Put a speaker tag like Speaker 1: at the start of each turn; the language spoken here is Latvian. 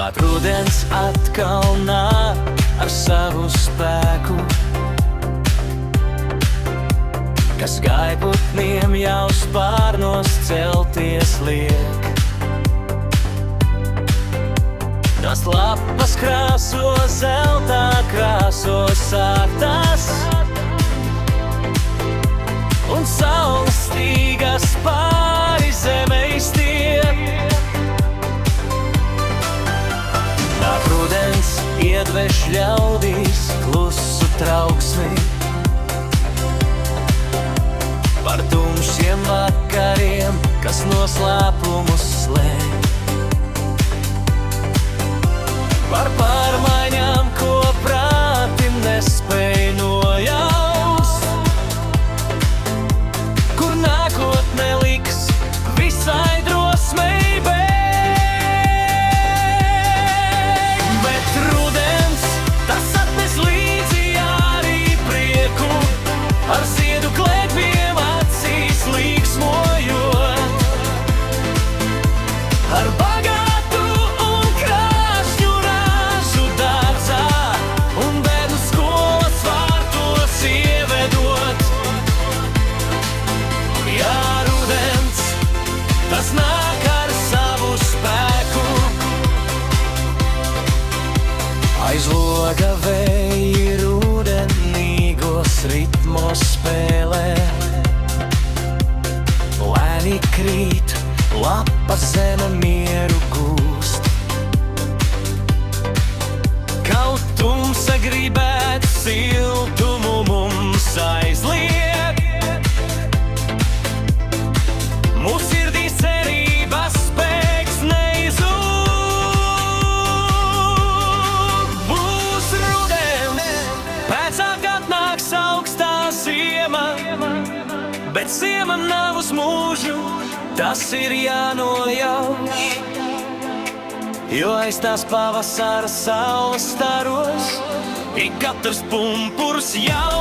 Speaker 1: Nāk rudens atkal nāk ar savu spēku, kas gaiputniem jau spārnos celties liek. Tās lapas krāso zeltā krāsos sārtas, un saules stīgas pāri zemei stiep. Nāk rudens iedveš ļaudīs klusu trauksmi, par tumšiem vakariem, kas noslēpumus slēp. Par pārmaiņām, ko prāti nespēj nojaust, kur nākotne liks visai drosmei beigt. Bet rudens, tas atnes līdzi arī prieku, ar ziedu klēpiem acīs līksmojot, ar bagātu un krāšņu ražu dārzā, un bērnu skolas vārtos ievedot. Jā, rudens, tas nāk ar savu spēku, aiz loga vēji rudenīgos ritmos spēlē. Lēni krīt, lapas zeme mieru gūst, kaut tumsa gribētu siltumu mums aizliegt. Mūsu sirdī cerības spēks neizūd. Būs rudens, pēc atnāks augstā ziema, bet ziema nav uz mūžu, tas ir jānojauš. Jo aiz tās pavasara saules staros ik katrs pumpurs jau